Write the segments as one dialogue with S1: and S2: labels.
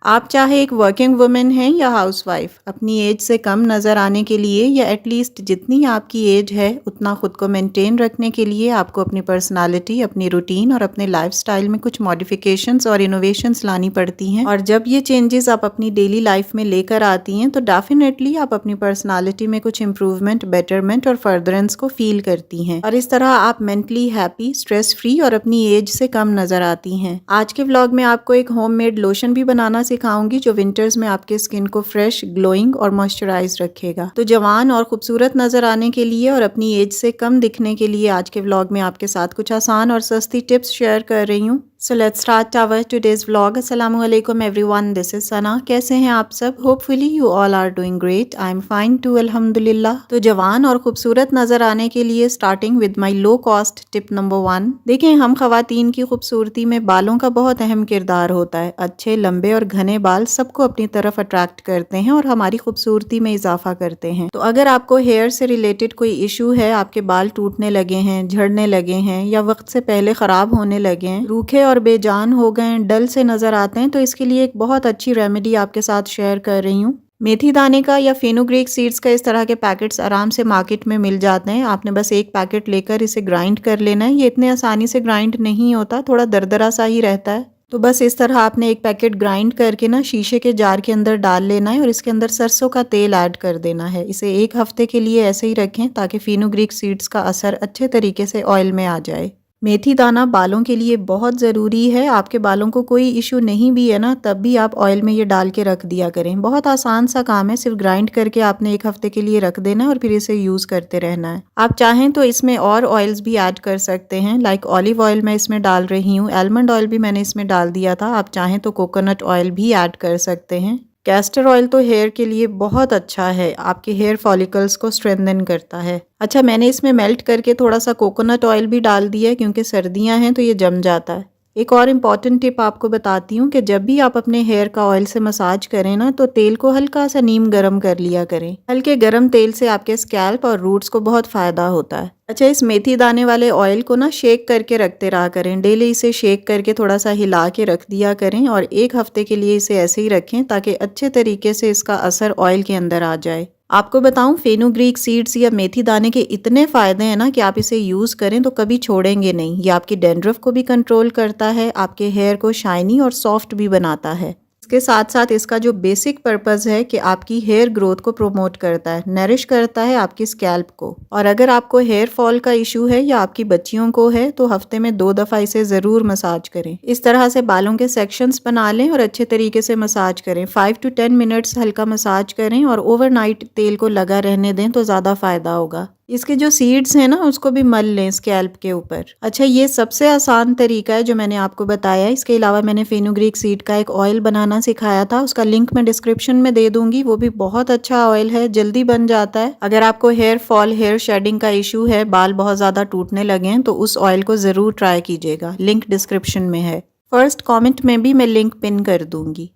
S1: आप चाहे एक वर्किंग वुमेन हैं या हाउसवाइफ, अपनी एज से कम नज़र आने के लिए या एटलीस्ट जितनी आपकी एज है उतना खुद को मेंटेन रखने के लिए आपको अपनी पर्सनालिटी, अपनी रूटीन और अपने लाइफस्टाइल में कुछ मॉडिफिकेशंस और इनोवेशंस लानी पड़ती हैं। और जब ये चेंजेस आप अपनी डेली लाइफ में लेकर आती हैं तो डेफिनेटली आप अपनी पर्सनालिटी में कुछ इंप्रूवमेंट, बेटरमेंट और फर्दरेंस को फील करती हैं और इस तरह आप मेंटली हैप्पी, स्ट्रेस फ्री और अपनी एज से कम नज़र आती हैं। आज के व्लॉग में आपको एक होममेड लोशन भी बनाना सिखाऊंगी जो विंटर्स में आपके स्किन को फ्रेश, ग्लोइंग और मॉइस्चराइज रखेगा। तो जवान और खूबसूरत नजर आने के लिए और अपनी एज से कम दिखने के लिए आज के व्लॉग में आपके साथ कुछ आसान और सस्ती टिप्स शेयर कर रही हूँ। So let's start our today's vlog. अस्सलाम वालेकुम एवरीवन, दिस इज सना। कैसे हैं आप सब? Hopefully you all are doing great. I am fine too, अल्हम्दुलिल्लाह। तो जवान और खूबसूरत नजर आने के लिए starting with my low cost tip number 1। देखें, हम खवातीन की खूबसूरती में बालों का बहुत अहम किरदार होता है। अच्छे, लंबे और घने बाल सबको अपनी तरफ अट्रैक्ट करते हैं और हमारी खूबसूरती में इजाफा करते हैं। तो अगर आपको हेयर से रिलेटेड कोई इशू है, आपके बाल टूटने लगे हैं, झड़ने लगे हैं या वक्त से पहले खराब होने लगे हैं, रूखे और बेजान हो गए, डल से नजर आते हैं, तो इसके लिए एक बहुत अच्छी रेमेडी आपके साथ शेयर कर रही हूँ। मेथी दाने का या फेनुग्रीक सीड्स का इस तरह के पैकेट्स आराम से मार्केट में मिल जाते हैं। आपने बस एक पैकेट लेकर इसे ग्राइंड कर लेना है। ये इतने आसानी से ग्राइंड नहीं होता, थोड़ा दरदरा सा ही रहता है। तो बस इस तरह आपने एक पैकेट ग्राइंड करके ना शीशे के जार के अंदर डाल लेना है और इसके अंदर सरसों का तेल ऐड कर देना है। इसे एक हफ्ते के लिए ऐसे ही रखें ताकि फेनुग्रीक सीड्स का असर अच्छे तरीके से ऑयल में आ जाए। मेथी दाना बालों के लिए बहुत ज़रूरी है। आपके बालों को कोई इशू नहीं भी है ना, तब भी आप ऑयल में ये डाल के रख दिया करें। बहुत आसान सा काम है, सिर्फ ग्राइंड करके आपने एक हफ्ते के लिए रख देना है और फिर इसे यूज़ करते रहना है। आप चाहें तो इसमें और ऑयल्स भी ऐड कर सकते हैं, लाइक ऑलिव ऑयल मैं इसमें डाल रही हूँ, आलमंड ऑयल भी मैंने इसमें डाल दिया था। आप चाहें तो कोकोनट ऑयल भी ऐड कर सकते हैं। कैस्टर ऑयल तो हेयर के लिए बहुत अच्छा है, आपके हेयर फॉलिकल्स को स्ट्रेंथन करता है। अच्छा, मैंने इसमें मेल्ट करके थोड़ा सा कोकोनट ऑयल भी डाल दिया है क्योंकि सर्दियां हैं तो ये जम जाता है। एक और इम्पॉर्टेंट टिप आपको बताती हूँ कि जब भी आप अपने हेयर का ऑयल से मसाज करें ना, तो तेल को हल्का सा नीम गरम कर लिया करें। हल्के गरम तेल से आपके स्कैल्प और रूट्स को बहुत फायदा होता है। अच्छा, इस मेथी दाने वाले ऑयल को ना शेक करके रखते रहा करें। डेली इसे शेक करके थोड़ा सा हिला के रख दिया करें और एक हफ्ते के लिए इसे ऐसे ही रखें ताकि अच्छे तरीके से इसका असर ऑयल के अंदर आ जाए। आपको बताऊं, फेनुग्रीक सीड्स या मेथी दाने के इतने फायदे हैं ना कि आप इसे यूज करें तो कभी छोड़ेंगे नहीं। ये आपकी डैंड्रफ को भी कंट्रोल करता है, आपके हेयर को शाइनी और सॉफ्ट भी बनाता है। इसके साथ साथ इसका जो बेसिक पर्पस है कि आपकी हेयर ग्रोथ को प्रोमोट करता है, नरिश करता है आपकी स्कैल्प को। और अगर आपको हेयर फॉल का इशू है या आपकी बच्चियों को है तो हफ्ते में 2 दफा इसे जरूर मसाज करें। इस तरह से बालों के सेक्शंस बना लें और अच्छे तरीके से मसाज करें। 5 to 10 मिनट्स हल्का मसाज करें और ओवरनाइट तेल को लगा रहने दें तो ज्यादा फायदा होगा। इसके जो सीड्स हैं ना, उसको भी मल लें स्कैल्प के ऊपर। अच्छा, ये सबसे आसान तरीका है जो मैंने आपको बताया। इसके अलावा मैंने फेनुग्रीक सीड का एक ऑयल बनाना सिखाया था, उसका लिंक मैं डिस्क्रिप्शन में दे दूंगी। वो भी बहुत अच्छा ऑयल है, जल्दी बन जाता है। अगर आपको हेयर फॉल, हेयर शेडिंग का इशू है, बाल बहुत ज्यादा टूटने लगे हैं, तो उस ऑयल को जरूर ट्राई कीजिएगा। लिंक डिस्क्रिप्शन में है। फर्स्ट कॉमेंट में भी मैं लिंक पिन कर दूंगी।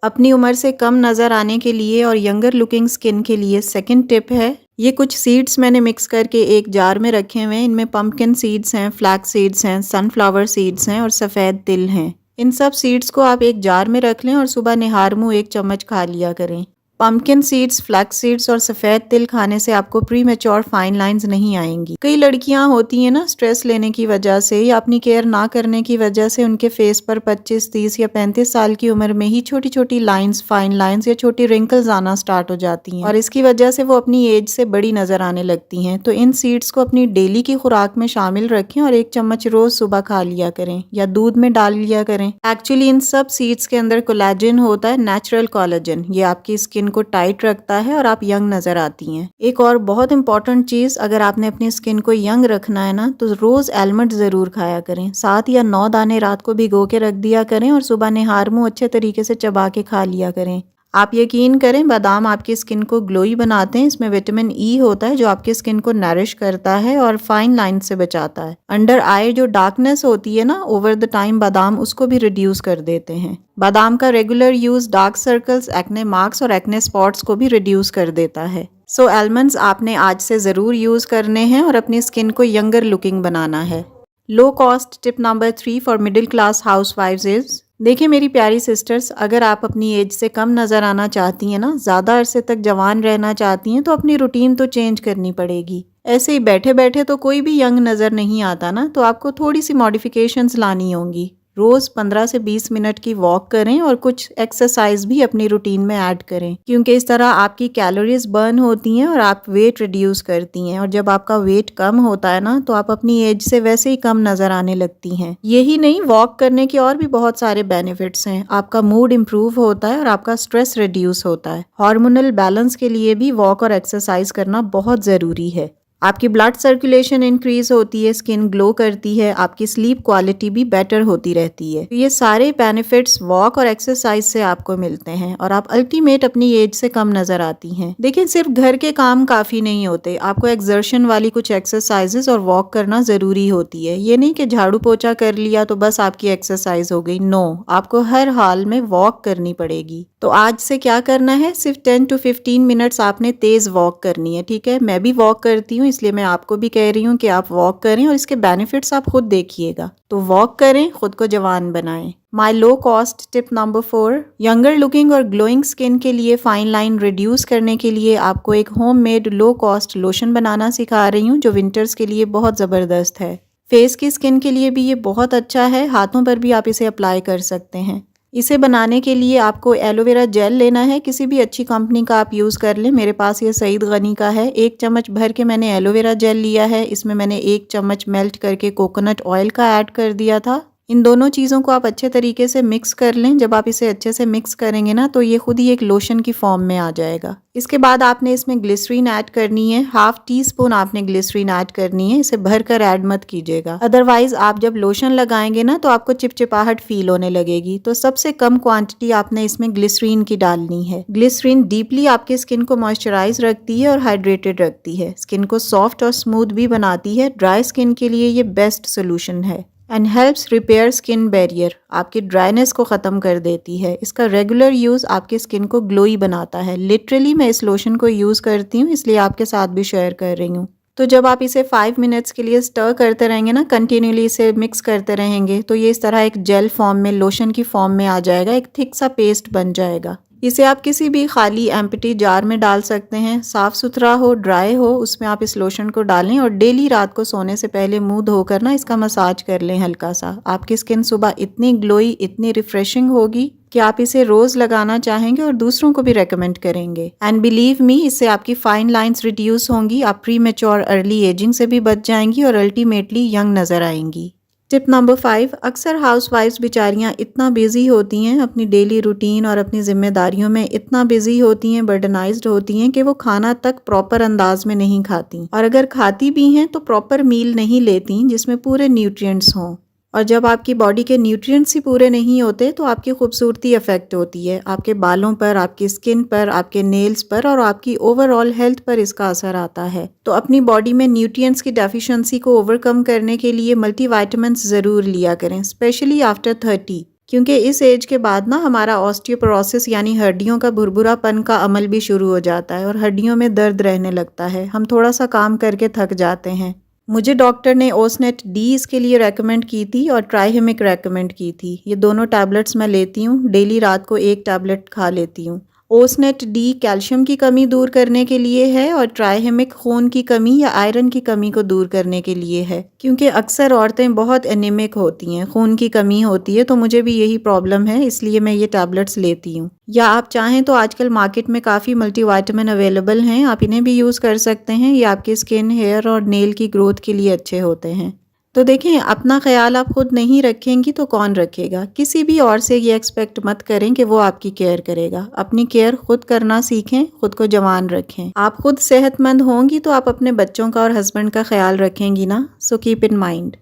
S1: अपनी उम्र से कम नजर आने के लिए और यंगर लुकिंग स्किन के लिए सेकंड टिप है, ये कुछ सीड्स मैंने मिक्स करके एक जार में रखे हुए हैं। इनमें पंपकिन सीड्स हैं, फ्लैक्स सीड्स हैं, सनफ्लावर सीड्स हैं और सफ़ेद तिल हैं। इन सब सीड्स को आप एक जार में रख लें और सुबह निहार मुँह 1 चम्मच खा लिया करें। पंपकिन सीड्स, फ्लैक्स सीड्स और सफ़ेद तिल खाने से आपको प्री मैच्योर फाइन लाइंस नहीं आएंगी। कई लड़कियां होती हैं ना, स्ट्रेस लेने की वजह से या अपनी केयर ना करने की वजह से उनके फेस पर 25, 30 या 35 साल की उम्र में ही छोटी छोटी लाइंस, फाइन लाइंस या छोटी रिंकल्स आना स्टार्ट हो जाती हैं और इसकी वजह से वो अपनी एज से बड़ी नजर आने लगती हैं। तो इन सीड्स को अपनी डेली की खुराक में शामिल रखें और 1 चम्मच रोज सुबह खा लिया करें या दूध में डाल लिया करें। एक्चुअली इन सब सीड्स के अंदर कोलेजन होता है, नेचुरल कोलेजन। ये आपकी स्किन को टाइट रखता है और आप यंग नजर आती हैं। एक और बहुत इंपॉर्टेंट चीज, अगर आपने अपनी स्किन को यंग रखना है ना, तो रोज आलमंड जरूर खाया करें। 7 या 9 दाने रात को भिगो के रख दिया करें और सुबह निहार मुंह अच्छे तरीके से चबा के खा लिया करें। आप यकीन करें, बादाम आपकी स्किन को ग्लोई बनाते हैं। इसमें विटामिन ई होता है जो आपकी स्किन को नरिश करता है और फाइन लाइन से बचाता है। अंडर आई जो डार्कनेस होती है ना, ओवर द टाइम बादाम उसको भी रिड्यूस कर देते हैं। बादाम का regular use dark circles, acne marks और एक्ने स्पॉट्स को भी रिड्यूस कर देता है। सो आलमंड्स आपने आज से जरूर यूज करने हैं और अपनी स्किन को यंगर लुकिंग बनाना है। लो cost tip number 3 for middle class housewives is देखिए मेरी प्यारी सिस्टर्स, अगर आप अपनी एज से कम नज़र आना चाहती हैं ना, ज़्यादा अरसे तक जवान रहना चाहती हैं, तो अपनी रूटीन तो चेंज करनी पड़ेगी। ऐसे ही बैठे बैठे तो कोई भी यंग नज़र नहीं आता ना, तो आपको थोड़ी सी मॉडिफिकेशंस लानी होंगी। रोज़ 15 से 20 मिनट की वॉक करें और कुछ एक्सरसाइज भी अपनी रूटीन में ऐड करें, क्योंकि इस तरह आपकी कैलोरीज बर्न होती हैं और आप वेट रिड्यूस करती हैं। और जब आपका वेट कम होता है ना, तो आप अपनी एज से वैसे ही कम नज़र आने लगती हैं। यही नहीं, वॉक करने के और भी बहुत सारे बेनिफिट्स हैं। आपका मूड इम्प्रूव होता है और आपका स्ट्रेस रिड्यूस होता है। हार्मोनल बैलेंस के लिए भी वॉक और एक्सरसाइज करना बहुत ज़रूरी है। आपकी ब्लड सर्कुलेशन इंक्रीज होती है, स्किन ग्लो करती है, आपकी स्लीप क्वालिटी भी बेटर होती रहती है। तो ये सारे बेनिफिट्स वॉक और एक्सरसाइज से आपको मिलते हैं और आप अल्टीमेट अपनी एज से कम नजर आती हैं। देखिए सिर्फ घर के काम काफी नहीं होते, आपको एक्सर्शन वाली कुछ एक्सरसाइजेस और वॉक करना जरूरी होती है। ये नहीं कि झाड़ू पोछा कर लिया तो बस आपकी एक्सरसाइज हो गई। नो, आपको हर हाल में वॉक करनी पड़ेगी। तो आज से क्या करना है, सिर्फ 10 to 15 मिनट्स आपने तेज वॉक करनी है। ठीक है, मैं भी वॉक करती हूँ, इसलिए मैं आपको भी कह रही हूँ कि आप वॉक करें और इसके बेनिफिट्स आप खुद देखिएगा। तो वॉक करें, खुद को जवान बनाएं। My low cost tip number 4, younger looking और ग्लोइंग स्किन के लिए फाइन लाइन रिड्यूस करने के लिए आपको एक होममेड लो कॉस्ट लोशन बनाना सिखा रही हूँ, जो विंटर्स के लिए बहुत ज़बरदस्त है। फेस की स्किन के लिए भी ये बहुत अच्छा है, हाथों पर भी आप इसे अप्लाई कर सकते हैं। इसे बनाने के लिए आपको एलोवेरा जेल लेना है, किसी भी अच्छी कंपनी का आप यूज़ कर लें। मेरे पास ये सईद गनी का है। 1 चम्मच भर के मैंने एलोवेरा जेल लिया है, इसमें मैंने 1 चम्मच मेल्ट करके कोकोनट ऑयल का ऐड कर दिया था। इन दोनों चीज़ों को आप अच्छे तरीके से मिक्स कर लें। जब आप इसे अच्छे से मिक्स करेंगे ना, तो ये खुद ही एक लोशन की फॉर्म में आ जाएगा। इसके बाद आपने इसमें ग्लिसरीन ऐड करनी है, 1/2 टीस्पून आपने ग्लिसरीन ऐड करनी है। इसे भर कर ऐड मत कीजिएगा, अदरवाइज आप जब लोशन लगाएंगे ना, तो आपको चिपचिपाहट फील होने लगेगी। तो सबसे कम क्वांटिटी आपने इसमें ग्लिसरीन की डालनी है। ग्लिसरीन डीपली आपकी स्किन को मॉइस्चराइज रखती है और हाइड्रेटेड रखती है, स्किन को सॉफ्ट और स्मूथ भी बनाती है। ड्राई स्किन के लिए ये बेस्ट सोल्यूशन है। And helps repair skin barrier, आपकी ड्राइनेस को ख़त्म कर देती है। इसका रेगुलर यूज़ आपकी स्किन को ग्लोई बनाता है। लिटरली मैं इस लोशन को यूज़ करती हूँ, इसलिए आपके साथ भी शेयर कर रही हूँ। तो जब आप इसे 5 मिनट्स के लिए स्टर करते रहेंगे ना, कंटिन्यूली इसे मिक्स करते रहेंगे, तो ये इस तरह एक जेल फॉर्म में, लोशन की फॉर्म में आ जाएगा, एक थिक सा पेस्ट बन जाएगा। इसे आप किसी भी खाली एम्प्टी जार में डाल सकते हैं, साफ सुथरा हो, ड्राई हो, उसमें आप इस लोशन को डालें और डेली रात को सोने से पहले मुंह धोकर ना इसका मसाज कर लें हल्का सा। आपकी स्किन सुबह इतनी ग्लोई, इतनी रिफ्रेशिंग होगी कि आप इसे रोज लगाना चाहेंगे और दूसरों को भी रेकमेंड करेंगे। एंड बिलीव मी, इससे आपकी फाइन लाइंस रिड्यूस होंगी, आप प्री मेच्योर अर्ली एजिंग से भी बच जाएंगी और अल्टीमेटली यंग नजर आएंगी। टिप नंबर 5, अक्सर हाउसवाइफ्स बेचारियां इतना बिजी होती हैं अपनी डेली रूटीन और अपनी जिम्मेदारियों में, इतना बिजी होती हैं, बर्डनाइज्ड होती हैं कि वो खाना तक प्रॉपर अंदाज में नहीं खाती, और अगर खाती भी हैं तो प्रॉपर मील नहीं लेती जिसमें पूरे न्यूट्रिएंट्स हों। और जब आपकी बॉडी के न्यूट्रिएंट्स ही पूरे नहीं होते, तो आपकी खूबसूरती अफेक्ट होती है। आपके बालों पर, आपकी स्किन पर, आपके नेल्स पर और आपकी ओवरऑल हेल्थ पर इसका असर आता है। तो अपनी बॉडी में न्यूट्रिएंट्स की डेफिशिएंसी को ओवरकम करने के लिए मल्टीविटामिन्स ज़रूर लिया करें, स्पेशली आफ्टर 30, क्योंकि इस एज के बाद ना हमारा ऑस्टियोपोरोसिस यानी हड्डियों का भुरभुरापन का अमल भी शुरू हो जाता है और हड्डियों में दर्द रहने लगता है। हम थोड़ा सा काम करके थक जाते हैं। मुझे डॉक्टर ने ओसनेट डी इसके लिए रेकमेंड की थी और ट्राइहेमिक रेकमेंड की थी। ये दोनों टैबलेट्स मैं लेती हूँ, डेली रात को 1 टैबलेट खा लेती हूँ। ओसनेट डी कैल्शियम की कमी दूर करने के लिए है और ट्राइहेमिक खून की कमी या आयरन की कमी को दूर करने के लिए है, क्योंकि अक्सर औरतें बहुत एनीमिक होती हैं, खून की कमी होती है। तो मुझे भी यही प्रॉब्लम है, इसलिए मैं ये टैबलेट्स लेती हूँ। या आप चाहें तो आजकल मार्केट में काफ़ी मल्टीविटामिन अवेलेबल हैं, आप इन्हें भी यूज़ कर सकते हैं। ये आपकी स्किन, हेयर और नेल की ग्रोथ के लिए अच्छे होते हैं। तो देखें, अपना ख्याल आप खुद नहीं रखेंगी तो कौन रखेगा। किसी भी और से ये एक्सपेक्ट मत करें कि वो आपकी केयर करेगा। अपनी केयर खुद करना सीखें, खुद को जवान रखें। आप खुद सेहतमंद होंगी तो आप अपने बच्चों का और हस्बैंड का ख्याल रखेंगी ना। So keep in mind.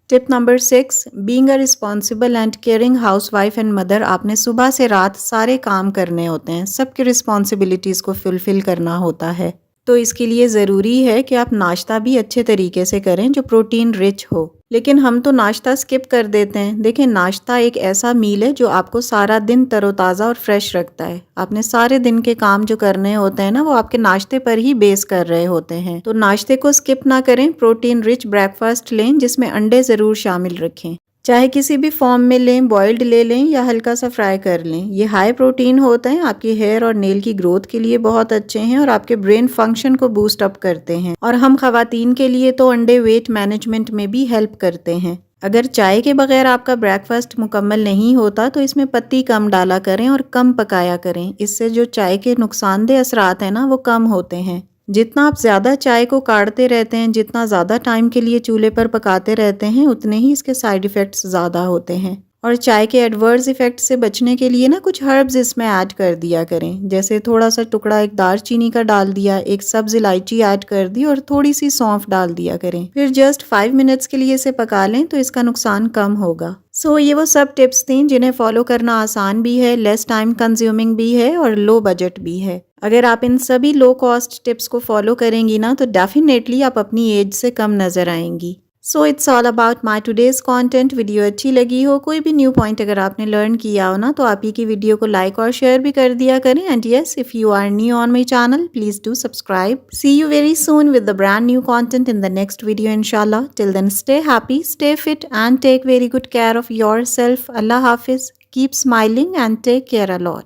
S1: Tip number 6, being a responsible and caring housewife and mother, आपने सुबह से रात सारे काम करने होते हैं, सबकी रिस्पॉन्सिबिलिटीज़ को फुलफिल करना होता है। तो इसके लिए ज़रूरी है कि आप नाश्ता भी अच्छे तरीके से करें जो प्रोटीन रिच हो। लेकिन हम तो नाश्ता स्किप कर देते हैं। देखें, नाश्ता एक ऐसा मील है जो आपको सारा दिन तरोताज़ा और फ्रेश रखता है। आपने सारे दिन के काम जो करने होते हैं ना, वो आपके नाश्ते पर ही बेस कर रहे होते हैं। तो नाश्ते को स्किप ना करें, प्रोटीन रिच ब्रेकफास्ट लें जिसमें अंडे ज़रूर शामिल रखें। चाहे किसी भी फॉर्म में लें, बॉइल्ड ले लें या हल्का सा फ्राई कर लें। ये हाई प्रोटीन होते हैं, आपके हेयर और नेल की ग्रोथ के लिए बहुत अच्छे हैं और आपके ब्रेन फंक्शन को बूस्ट अप करते हैं। और हम खवातीन के लिए तो अंडे वेट मैनेजमेंट में भी हेल्प करते हैं। अगर चाय के बगैर आपका ब्रेकफास्ट मुकम्मल नहीं होता तो इसमें पत्ती कम डाला करें और कम पकाया करें। इससे जो चाय के नुकसानदेह असरात हैं ना, वो कम होते हैं। जितना आप ज़्यादा चाय को काढ़ते रहते हैं, जितना ज़्यादा टाइम के लिए चूल्हे पर पकाते रहते हैं, उतने ही इसके साइड इफ़ेक्ट्स ज़्यादा होते हैं। और चाय के एडवर्स इफ़ेक्ट से बचने के लिए ना कुछ हर्ब्स इसमें ऐड कर दिया करें। जैसे थोड़ा सा टुकड़ा एक दालचीनी का डाल दिया, एक सब्ज़ इलायची ऐड कर दी और थोड़ी सी सौंफ डाल दिया करें। फिर जस्ट 5 मिनट्स के लिए इसे पका लें तो इसका नुकसान कम होगा। ये वो सब टिप्स थी जिन्हें फॉलो करना आसान भी है, लेस टाइम कंज्यूमिंग भी है और लो बजट भी है। अगर आप इन सभी लो कॉस्ट टिप्स को फॉलो करेंगी ना तो डेफिनेटली आप अपनी एज से कम नजर आएंगी। It's all about my today's content. Video अच्छी लगी हो, कोई भी न्यू पॉइंट अगर आपने लर्न किया हो ना, तो आप ही की वीडियो को लाइक और शेयर भी कर दिया करें। And yes, if you are new on my channel, please do subscribe. See you very soon with the brand new content in the next video इंशाल्लाह। Till then stay happy, stay fit and take very good care of yourself. अल्लाह हाफिज, keep smiling and take care a lot.